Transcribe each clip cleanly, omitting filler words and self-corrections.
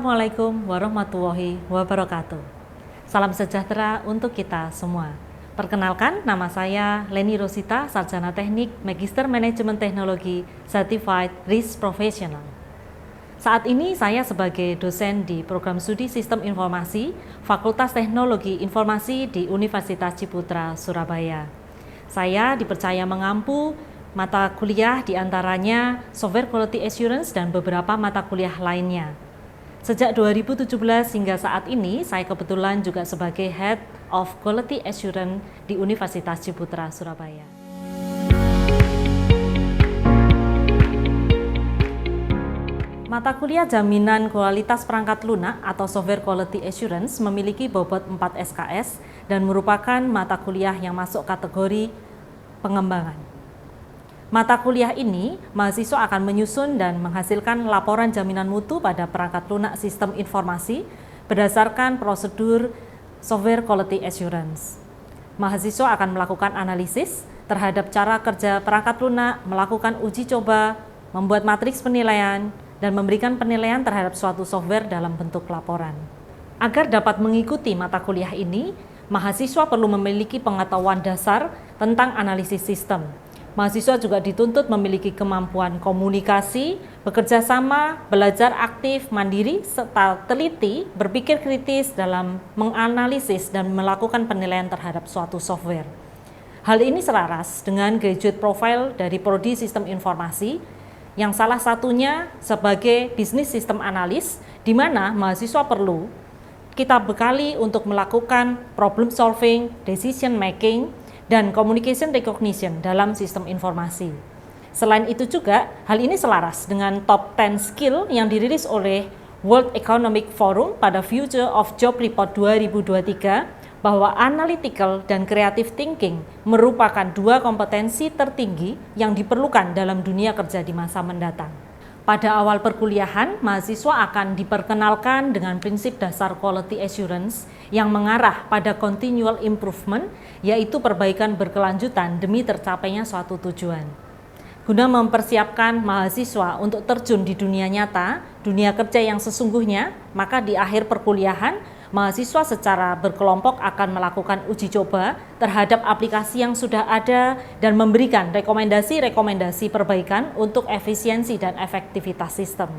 Assalamualaikum warahmatullahi wabarakatuh. Salam sejahtera untuk kita semua. Perkenalkan, nama saya Leni Rosita, Sarjana Teknik Magister Manajemen Teknologi Certified Risk Professional. Saat ini saya sebagai dosen di Program Studi Sistem Informasi Fakultas Teknologi Informasi di Universitas Ciputra, Surabaya. Saya dipercaya mengampu mata kuliah diantaranya Software Quality Assurance dan beberapa mata kuliah lainnya. Sejak 2017 hingga saat ini, saya kebetulan juga sebagai Head of Quality Assurance di Universitas Ciputra, Surabaya. Mata kuliah Jaminan Kualitas Perangkat Lunak atau Software Quality Assurance memiliki bobot 4 SKS dan merupakan mata kuliah yang masuk kategori pengembangan. Mata kuliah ini, mahasiswa akan menyusun dan menghasilkan laporan jaminan mutu pada perangkat lunak sistem informasi berdasarkan prosedur Software Quality Assurance. Mahasiswa akan melakukan analisis terhadap cara kerja perangkat lunak, melakukan uji coba, membuat matriks penilaian, dan memberikan penilaian terhadap suatu software dalam bentuk laporan. Agar dapat mengikuti mata kuliah ini, mahasiswa perlu memiliki pengetahuan dasar tentang analisis sistem. Mahasiswa juga dituntut memiliki kemampuan komunikasi, bekerja sama, belajar aktif, mandiri, serta teliti, berpikir kritis dalam menganalisis dan melakukan penilaian terhadap suatu software. Hal ini selaras dengan graduate profile dari Prodi Sistem Informasi, yang salah satunya sebagai Business System Analyst, di mana mahasiswa perlu kita bekali untuk melakukan problem solving, decision making, dan communication recognition dalam sistem informasi. Selain itu juga, hal ini selaras dengan top 10 skill yang dirilis oleh World Economic Forum pada Future of Job Report 2023 bahwa analytical dan creative thinking merupakan dua kompetensi tertinggi yang diperlukan dalam dunia kerja di masa mendatang. Pada awal perkuliahan, mahasiswa akan diperkenalkan dengan prinsip dasar quality assurance yang mengarah pada continual improvement, yaitu perbaikan berkelanjutan demi tercapainya suatu tujuan. Guna mempersiapkan mahasiswa untuk terjun di dunia nyata, dunia kerja yang sesungguhnya, maka di akhir perkuliahan, mahasiswa secara berkelompok akan melakukan uji coba terhadap aplikasi yang sudah ada dan memberikan rekomendasi-rekomendasi perbaikan untuk efisiensi dan efektivitas sistem.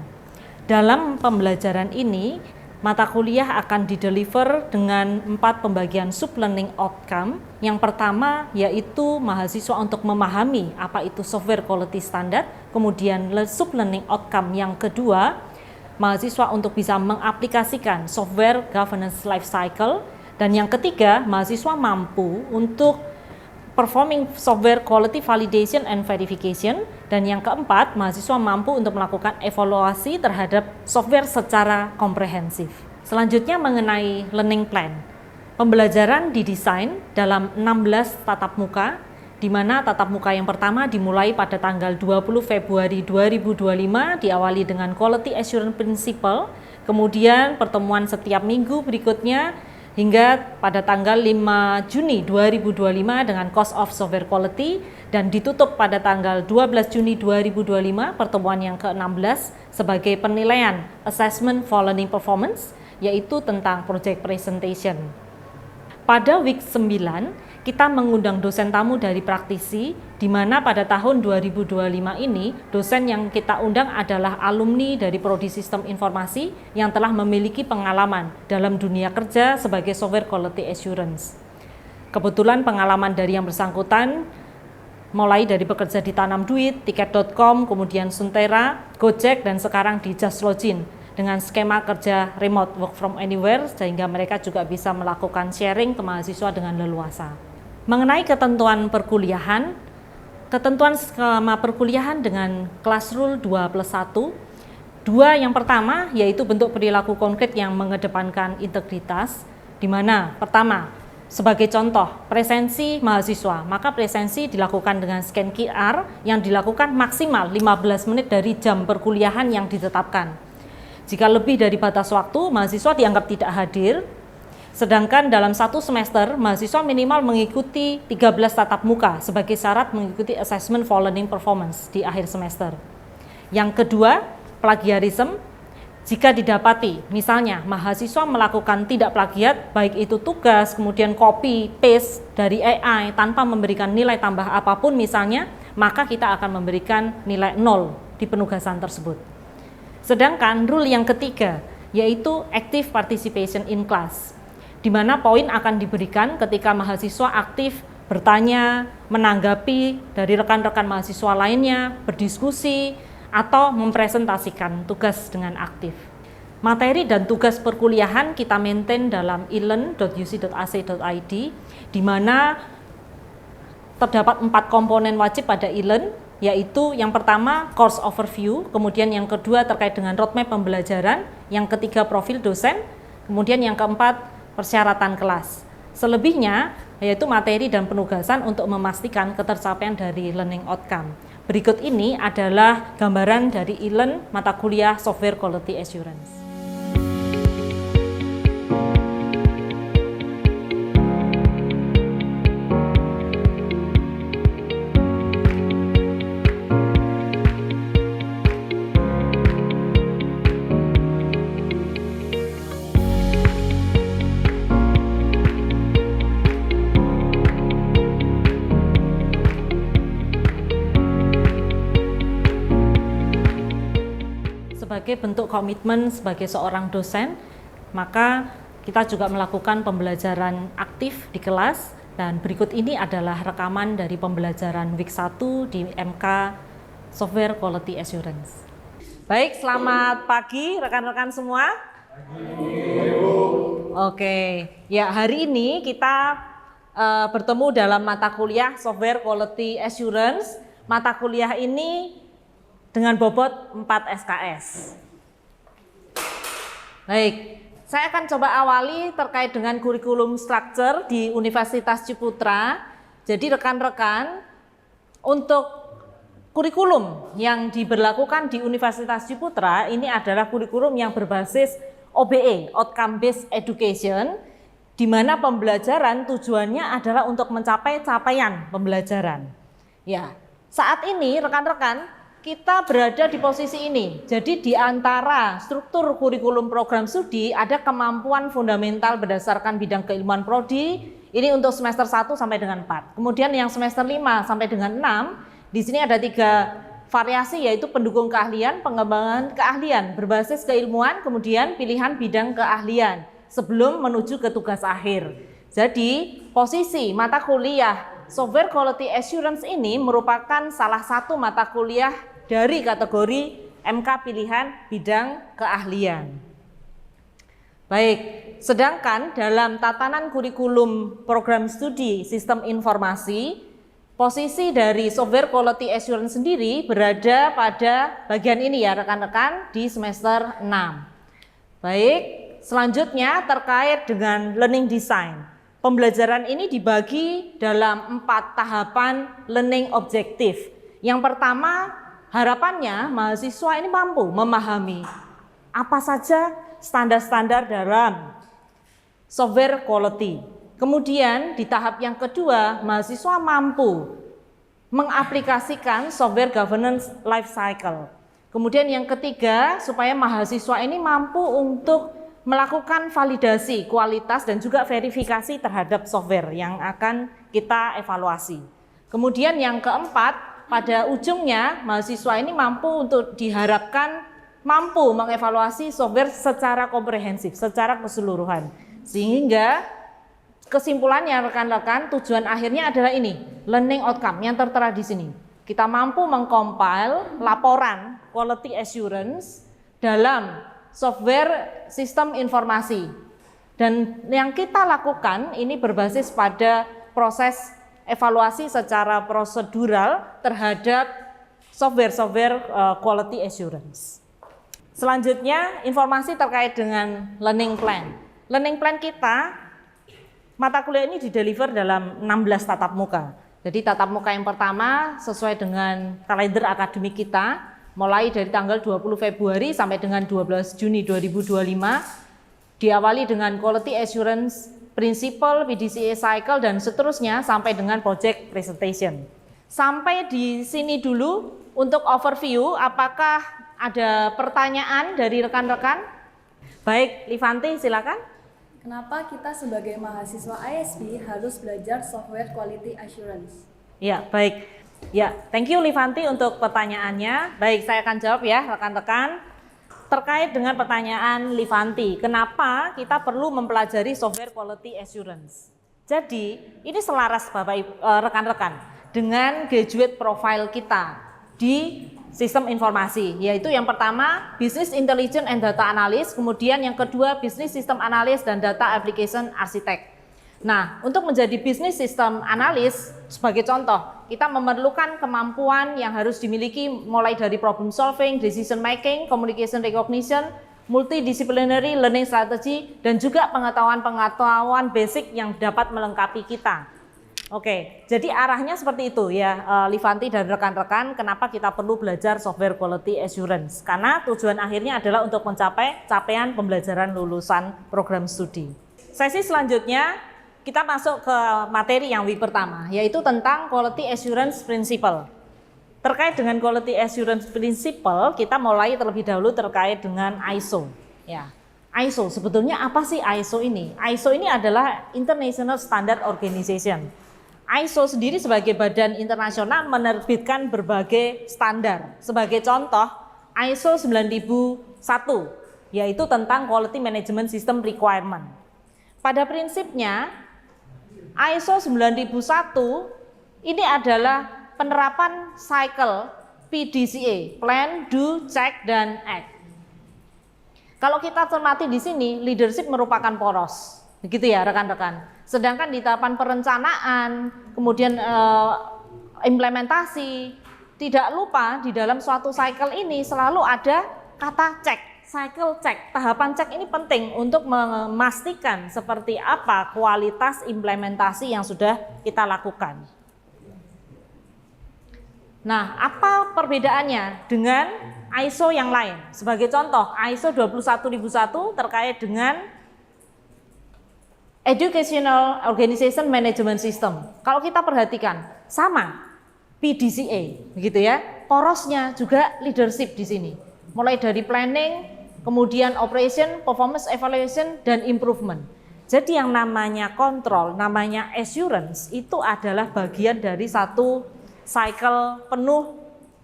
Dalam pembelajaran ini, mata kuliah akan dideliver dengan 4 pembagian sub-learning outcome. Yang pertama yaitu mahasiswa untuk memahami apa itu software quality standard, kemudian sub-learning outcome yang kedua, mahasiswa untuk bisa mengaplikasikan software governance life cycle, dan yang ketiga, mahasiswa mampu untuk performing software quality validation and verification, dan yang keempat, mahasiswa mampu untuk melakukan evaluasi terhadap software secara komprehensif. Selanjutnya mengenai learning plan. Pembelajaran didesain dalam 16 tatap muka, di mana tatap muka yang pertama dimulai pada tanggal 20 Februari 2025 diawali dengan Quality Assurance Principle, kemudian pertemuan setiap minggu berikutnya hingga pada tanggal 5 Juni 2025 dengan Cost of Software Quality, dan ditutup pada tanggal 12 Juni 2025 pertemuan yang ke-16 sebagai penilaian Assessment for Learning Performance, yaitu tentang Project Presentation. Pada week 9, kita mengundang dosen tamu dari praktisi, di mana pada tahun 2025 ini, dosen yang kita undang adalah alumni dari Prodi Sistem Informasi yang telah memiliki pengalaman dalam dunia kerja sebagai Software Quality Assurance. Kebetulan pengalaman dari yang bersangkutan, mulai dari bekerja di Tanam Duit, Tiket.com, kemudian Suntera, Gojek, dan sekarang di Just Login, dengan skema kerja remote work from anywhere, sehingga mereka juga bisa melakukan sharing ke mahasiswa dengan leluasa. Mengenai ketentuan perkuliahan, ketentuan skema perkuliahan dengan kelas rule 2+1, 2 yang pertama yaitu bentuk perilaku konkret yang mengedepankan integritas, di mana pertama, sebagai contoh, presensi mahasiswa, maka presensi dilakukan dengan scan QR yang dilakukan maksimal 15 menit dari jam perkuliahan yang ditetapkan. Jika lebih dari batas waktu, mahasiswa dianggap tidak hadir. Sedangkan dalam satu semester, mahasiswa minimal mengikuti 13 tatap muka sebagai syarat mengikuti Assessment for Learning Performance di akhir semester. Yang kedua, plagiarisme. Jika didapati, misalnya mahasiswa melakukan tidak plagiat, baik itu tugas, kemudian copy, paste dari AI tanpa memberikan nilai tambah apapun misalnya, maka kita akan memberikan nilai 0 di penugasan tersebut. Sedangkan rule yang ketiga, yaitu active participation in class, di mana poin akan diberikan ketika mahasiswa aktif bertanya, menanggapi dari rekan-rekan mahasiswa lainnya, berdiskusi, atau mempresentasikan tugas dengan aktif. Materi dan tugas perkuliahan kita maintain dalam elearn.uc.ac.id, di mana terdapat 4 komponen wajib pada elearn, yaitu yang pertama course overview, kemudian yang kedua terkait dengan roadmap pembelajaran, yang ketiga profil dosen, kemudian yang keempat persyaratan kelas. Selebihnya yaitu materi dan penugasan untuk memastikan ketercapaian dari learning outcome. Berikut ini adalah gambaran dari elearn mata kuliah Software Quality Assurance. Sebagai bentuk komitmen sebagai seorang dosen, maka kita juga melakukan pembelajaran aktif di kelas, dan berikut ini adalah rekaman dari pembelajaran week 1 di MK Software Quality Assurance. Baik, selamat pagi rekan-rekan semua. Oke, ya hari ini kita bertemu dalam mata kuliah Software Quality Assurance. Mata kuliah ini dengan bobot 4 SKS. Baik, saya akan coba awali terkait dengan kurikulum structure di Universitas Ciputra. Jadi rekan-rekan, untuk kurikulum yang diberlakukan di Universitas Ciputra ini adalah kurikulum yang berbasis OBE, Outcome Based Education, di mana pembelajaran tujuannya adalah untuk mencapai capaian pembelajaran. Ya, saat ini rekan-rekan kita berada di posisi ini. Jadi di antara struktur kurikulum program studi ada kemampuan fundamental berdasarkan bidang keilmuan prodi, ini untuk semester 1 sampai dengan 4. Kemudian yang semester 5 sampai dengan 6, di sini ada 3 variasi, yaitu pendukung keahlian, pengembangan keahlian, berbasis keilmuan, kemudian pilihan bidang keahlian sebelum menuju ke tugas akhir. Jadi posisi mata kuliah Software Quality Assurance ini merupakan salah satu mata kuliah dari kategori MK pilihan bidang keahlian. Baik, sedangkan dalam tatanan kurikulum program studi sistem informasi, posisi dari Software Quality Assurance sendiri berada pada bagian ini ya rekan-rekan, di semester 6. Baik, selanjutnya terkait dengan learning design. Pembelajaran ini dibagi dalam 4 tahapan learning objektif. Yang pertama, harapannya mahasiswa ini mampu memahami apa saja standar-standar dalam software quality. Kemudian di tahap yang kedua, mahasiswa mampu mengaplikasikan software governance life cycle. Kemudian yang ketiga, supaya mahasiswa ini mampu untuk melakukan validasi kualitas dan juga verifikasi terhadap software yang akan kita evaluasi. Kemudian yang keempat, pada ujungnya mahasiswa ini mampu untuk diharapkan mampu mengevaluasi software secara komprehensif, secara keseluruhan. Sehingga kesimpulannya rekan-rekan, tujuan akhirnya adalah ini, learning outcome yang tertera di sini. Kita mampu mengcompile laporan quality assurance dalam software sistem informasi. Dan yang kita lakukan ini berbasis pada proses evaluasi secara prosedural terhadap software quality assurance. Selanjutnya, informasi terkait dengan learning plan. Learning plan kita, mata kuliah ini dideliver dalam 16 tatap muka. Jadi tatap muka yang pertama sesuai dengan kalender akademik kita, mulai dari tanggal 20 Februari sampai dengan 12 Juni 2025, diawali dengan quality assurance Principle, PDCA cycle, dan seterusnya sampai dengan project presentation. Sampai di sini dulu untuk overview, apakah ada pertanyaan dari rekan-rekan? Baik, Livanti silakan. Kenapa kita sebagai mahasiswa ISB harus belajar software quality assurance? Ya, baik. Ya, thank you Livanti untuk pertanyaannya. Baik, saya akan jawab ya rekan-rekan. Terkait dengan pertanyaan Livanti, kenapa kita perlu mempelajari software quality assurance? Jadi, ini selaras Bapak rekan-rekan dengan graduate profile kita di sistem informasi, yaitu yang pertama Business Intelligence and Data Analyst, kemudian yang kedua Business System Analyst dan Data Application Architect. Nah, untuk menjadi Business System Analyst, sebagai contoh, kita memerlukan kemampuan yang harus dimiliki mulai dari problem solving, decision making, communication recognition, multidisciplinary learning strategy, dan juga pengetahuan-pengetahuan basic yang dapat melengkapi kita. Oke, jadi arahnya seperti itu ya Livanti dan rekan-rekan, kenapa kita perlu belajar software quality assurance. Karena tujuan akhirnya adalah untuk mencapai capaian pembelajaran lulusan program studi. Sesi selanjutnya kita masuk ke materi yang week pertama, yaitu tentang quality assurance principle. Terkait dengan quality assurance principle, kita mulai terlebih dahulu terkait dengan ISO. Ya, ISO sebetulnya apa sih ISO ini? ISO ini adalah International Standard Organization. ISO sendiri sebagai badan internasional menerbitkan berbagai standar. Sebagai contoh, ISO 9001, yaitu tentang Quality Management System Requirement. Pada prinsipnya, ISO 9001 ini adalah penerapan cycle PDCA, Plan, Do, Check, dan Act. Kalau kita cermati di sini, leadership merupakan poros, begitu ya rekan-rekan. Sedangkan di tahapan perencanaan, kemudian implementasi, tidak lupa di dalam suatu cycle ini selalu ada kata cek, cycle cek. Tahapan cek ini penting untuk memastikan seperti apa kualitas implementasi yang sudah kita lakukan. Nah, apa perbedaannya dengan ISO yang lain? Sebagai contoh, ISO 21001 terkait dengan Educational Organization Management System. Kalau kita perhatikan, sama PDCA, begitu ya. Porosnya juga leadership di sini. Mulai dari planning, kemudian operation, performance evaluation, dan improvement. Jadi yang namanya kontrol, namanya assurance itu adalah bagian dari satu cycle penuh,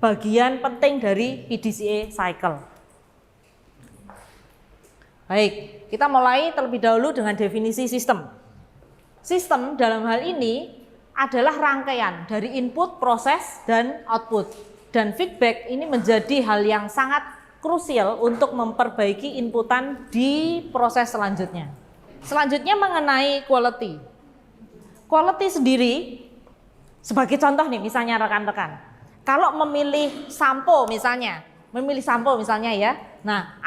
bagian penting dari PDCA cycle. Baik, kita mulai terlebih dahulu dengan definisi sistem. Sistem dalam hal ini adalah rangkaian dari input, proses, dan output. Dan feedback ini menjadi hal yang sangat krusial untuk memperbaiki inputan di proses selanjutnya. Selanjutnya mengenai quality. Quality sendiri, sebagai contoh nih misalnya rekan-rekan, kalau memilih sampo misalnya ya, nah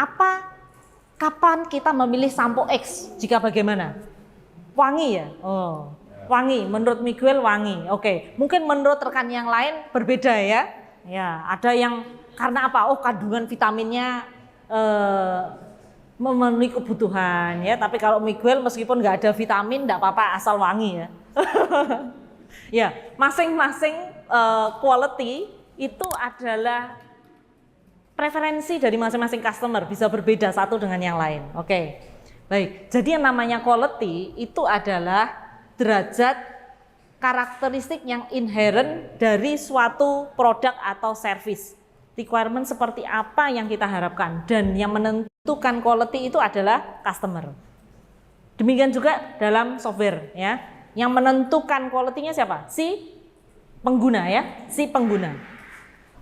kapan kita memilih sampo X jika bagaimana? Wangi ya? Oh, wangi. Menurut Miguel wangi. Oke, mungkin menurut rekan yang lain berbeda ya. Ya, ada yang karena apa? Oh, kandungan vitaminnya memenuhi kebutuhan ya. Tapi kalau Miguel meskipun nggak ada vitamin, nggak apa-apa asal wangi ya. Ya, masing-masing quality itu adalah preferensi dari masing-masing customer, bisa berbeda satu dengan yang lain. Oke, baik. Jadi yang namanya quality itu adalah derajat karakteristik yang inherent dari suatu produk atau service. Requirement seperti apa yang kita harapkan, dan yang menentukan quality itu adalah customer. Demikian juga dalam software ya. Yang menentukan quality-nya siapa? Si pengguna ya, si pengguna.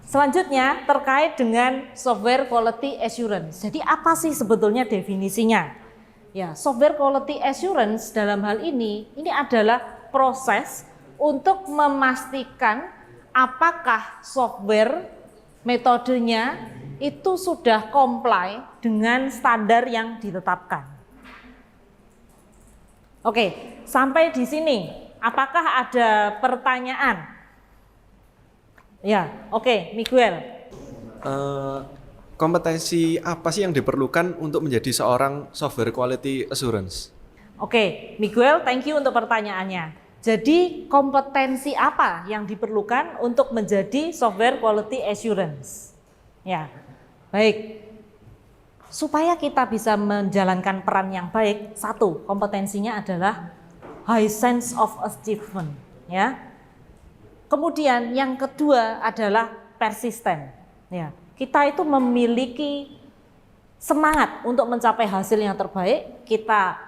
Selanjutnya terkait dengan software quality assurance. Jadi apa sih sebetulnya definisinya? Ya, software quality assurance dalam hal ini adalah proses untuk memastikan apakah software metodenya itu sudah comply dengan standar yang ditetapkan. Oke, sampai di sini apakah ada pertanyaan? Ya, oke, Miguel. Kompetensi apa sih yang diperlukan untuk menjadi seorang software quality assurance? Oke, Miguel, thank you untuk pertanyaannya. Jadi, kompetensi apa yang diperlukan untuk menjadi software quality assurance? Ya, Baik, supaya kita bisa menjalankan peran yang baik, satu, kompetensinya adalah high sense of achievement, ya. Kemudian yang kedua adalah persisten, ya. Kita itu memiliki semangat untuk mencapai hasil yang terbaik, kita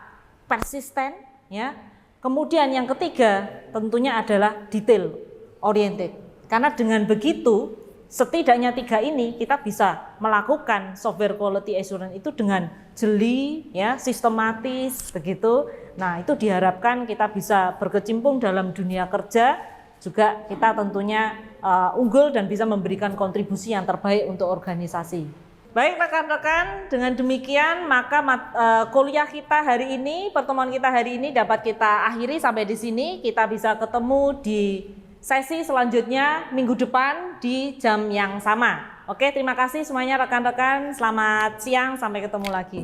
persisten, ya. Kemudian yang ketiga tentunya adalah detail oriented. Karena dengan begitu setidaknya 3 ini kita bisa melakukan software quality assurance itu dengan jeli, ya, sistematis begitu. Nah, itu diharapkan kita bisa berkecimpung dalam dunia kerja, juga kita tentunya unggul dan bisa memberikan kontribusi yang terbaik untuk organisasi. Baik rekan-rekan, dengan demikian maka kuliah kita hari ini, pertemuan kita hari ini dapat kita akhiri sampai di sini. Kita bisa ketemu di sesi selanjutnya minggu depan di jam yang sama. Oke, terima kasih semuanya rekan-rekan. Selamat siang, sampai ketemu lagi.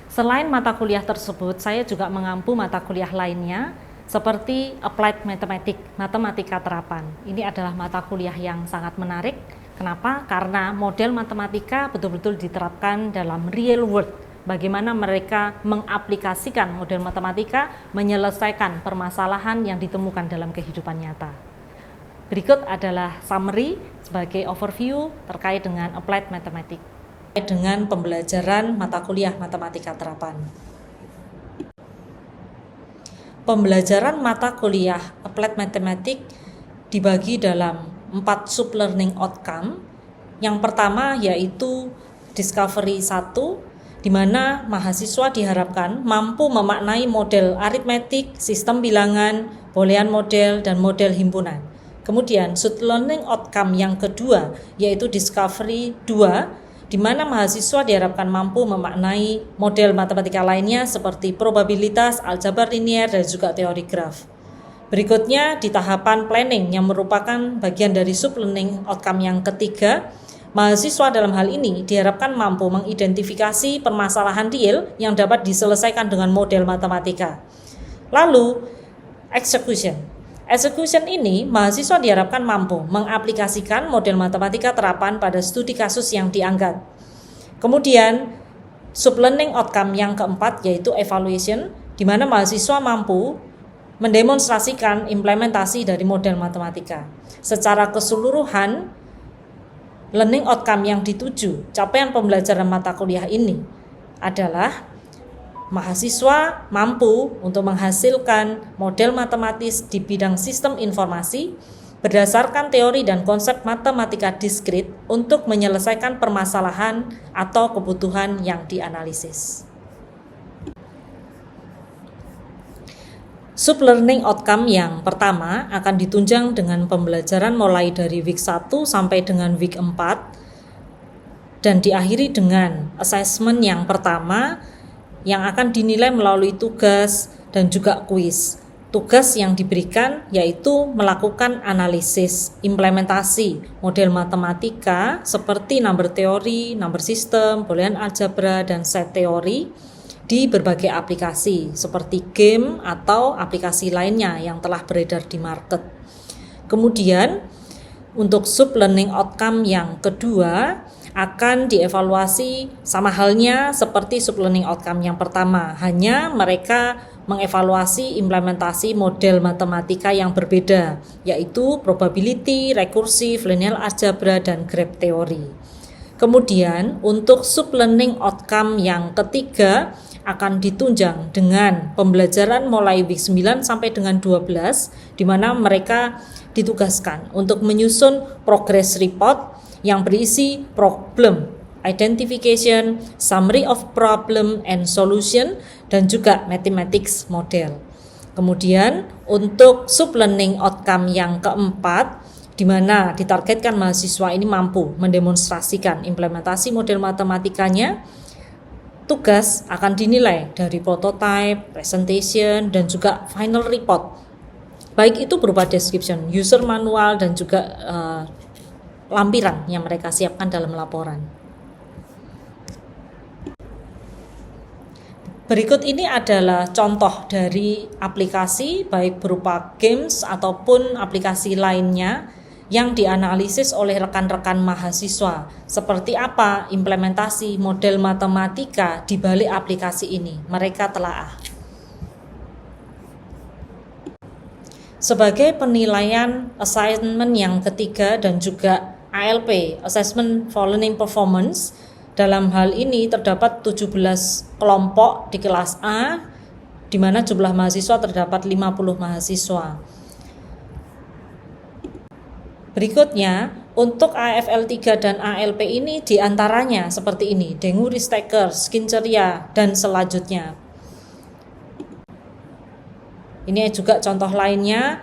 Selain mata kuliah tersebut, saya juga mengampu mata kuliah lainnya seperti Applied Mathematics, matematika terapan. Ini adalah mata kuliah yang sangat menarik. Kenapa? Karena model matematika betul-betul diterapkan dalam real world. Bagaimana mereka mengaplikasikan model matematika menyelesaikan permasalahan yang ditemukan dalam kehidupan nyata. Berikut adalah summary sebagai overview terkait dengan Applied Mathematics, dengan pembelajaran mata kuliah matematika terapan. Pembelajaran mata kuliah Applied Mathematics dibagi dalam 4 sub-learning outcome. Yang pertama yaitu Discovery 1, di mana mahasiswa diharapkan mampu memaknai model aritmetik, sistem bilangan, boolean model, dan model himpunan. Kemudian sub-learning outcome yang kedua yaitu Discovery 2, di mana mahasiswa diharapkan mampu memaknai model matematika lainnya seperti probabilitas, aljabar linier, dan juga teori graf. Berikutnya di tahapan planning yang merupakan bagian dari sub-learning outcome yang ketiga, mahasiswa dalam hal ini diharapkan mampu mengidentifikasi permasalahan real yang dapat diselesaikan dengan model matematika. Lalu, execution. Execution ini, mahasiswa diharapkan mampu mengaplikasikan model matematika terapan pada studi kasus yang diangkat. Kemudian, sub-learning outcome yang keempat yaitu evaluation, di mana mahasiswa mampu mendemonstrasikan implementasi dari model matematika. Secara keseluruhan, learning outcome yang dituju capaian pembelajaran mata kuliah ini adalah mahasiswa mampu untuk menghasilkan model matematis di bidang sistem informasi berdasarkan teori dan konsep matematika diskrit untuk menyelesaikan permasalahan atau kebutuhan yang dianalisis. Sub-learning outcome yang pertama akan ditunjang dengan pembelajaran mulai dari week 1 sampai dengan week 4 dan diakhiri dengan assessment yang pertama yang akan dinilai melalui tugas dan juga kuis. Tugas yang diberikan yaitu melakukan analisis, implementasi model matematika seperti number theory, number system, boolean algebra, dan set teori di berbagai aplikasi seperti game atau aplikasi lainnya yang telah beredar di market. Kemudian untuk sub-learning outcome yang kedua akan dievaluasi sama halnya seperti sub-learning outcome yang pertama, hanya mereka mengevaluasi implementasi model matematika yang berbeda, yaitu probability, rekursif, linear algebra, dan graph theory. Kemudian untuk sub-learning outcome yang ketiga akan ditunjang dengan pembelajaran mulai week 9 sampai dengan 12, di mana mereka ditugaskan untuk menyusun progress report yang berisi problem identification, summary of problem and solution, dan juga mathematics model. Kemudian untuk sub-learning outcome yang keempat, di mana ditargetkan mahasiswa ini mampu mendemonstrasikan implementasi model matematikanya, tugas akan dinilai dari prototype, presentation, dan juga final report. Baik itu berupa description, user manual, dan juga lampiran yang mereka siapkan dalam laporan. Berikut ini adalah contoh dari aplikasi baik berupa games ataupun aplikasi lainnya yang dianalisis oleh rekan-rekan mahasiswa. Seperti apa implementasi model matematika di balik aplikasi ini? Mereka telaah. Sebagai penilaian assignment yang ketiga dan juga ALP, Assessment for Learning Performance, dalam hal ini terdapat 17 kelompok di kelas A, di mana jumlah mahasiswa terdapat 50 mahasiswa. Berikutnya, untuk AFL 3 dan ALP ini diantaranya seperti ini, dengue risk taker, skin ceria, dan selanjutnya. Ini juga contoh lainnya,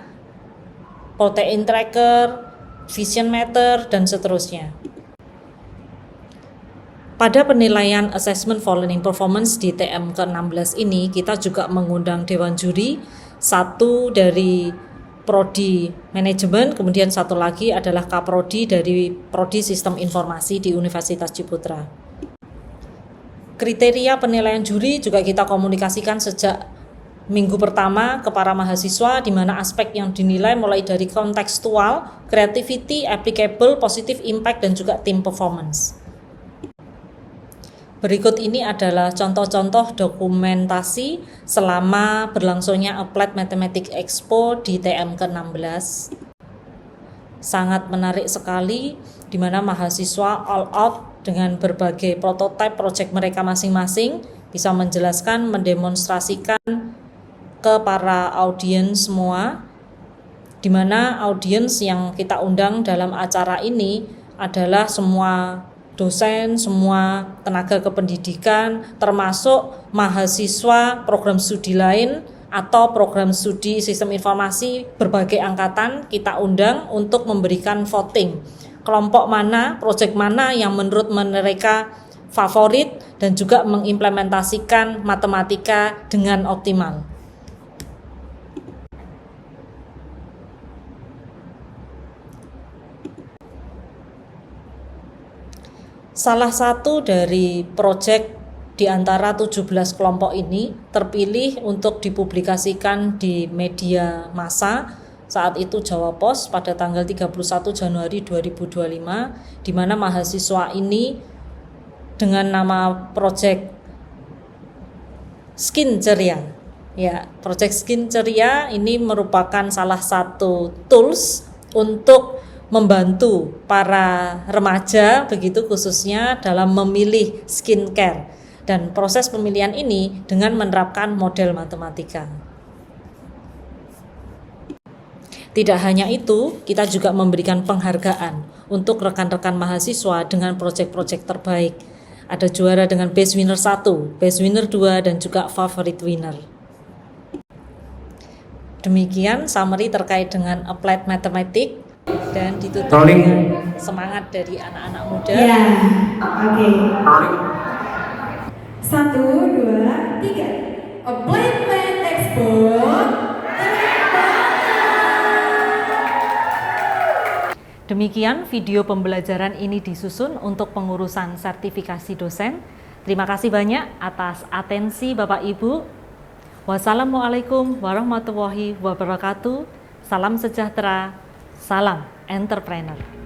protein tracker, vision meter, dan seterusnya. Pada penilaian Assessment for Learning Performance di TM ke-16 ini, kita juga mengundang Dewan Juri, satu dari Prodi Manajemen, kemudian satu lagi adalah Kaprodi dari Prodi Sistem Informasi di Universitas Ciputra. Kriteria penilaian juri juga kita komunikasikan sejak minggu pertama ke para mahasiswa, di mana aspek yang dinilai mulai dari kontekstual, creativity, applicable, positive impact, dan juga team performance. Berikut ini adalah contoh-contoh dokumentasi selama berlangsungnya Applied Mathematics Expo di TM ke-16. Sangat menarik sekali, di mana mahasiswa all out dengan berbagai prototipe proyek mereka masing-masing, bisa menjelaskan, mendemonstrasikan ke para audiens semua, di mana audiens yang kita undang dalam acara ini adalah semua dosen, semua tenaga kependidikan, termasuk mahasiswa program studi lain atau program studi sistem informasi berbagai angkatan kita undang untuk memberikan voting. Kelompok mana, proyek mana yang menurut mereka favorit dan juga mengimplementasikan matematika dengan optimal. Salah satu dari proyek di antara 17 kelompok ini terpilih untuk dipublikasikan di media massa, saat itu Jawa Pos pada tanggal 31 Januari 2025, di mana mahasiswa ini dengan nama proyek Skin Ceria. Ya, proyek Skin Ceria ini merupakan salah satu tools untuk membantu para remaja begitu khususnya dalam memilih skincare, dan proses pemilihan ini dengan menerapkan model matematika. Tidak hanya itu, kita juga memberikan penghargaan untuk rekan-rekan mahasiswa dengan proyek-proyek terbaik. Ada juara dengan Best Winner 1, Best Winner 2, dan juga Favorite Winner. Demikian summary terkait dengan Applied Mathematics, dan ditutup dengan semangat dari anak-anak muda. Ya, oke. 1, 2, 3. Applied Math Expo. Demikian video pembelajaran ini disusun untuk pengurusan sertifikasi dosen. Terima kasih banyak atas atensi Bapak Ibu. Wassalamualaikum warahmatullahi wabarakatuh. Salam sejahtera. Salam entrepreneur.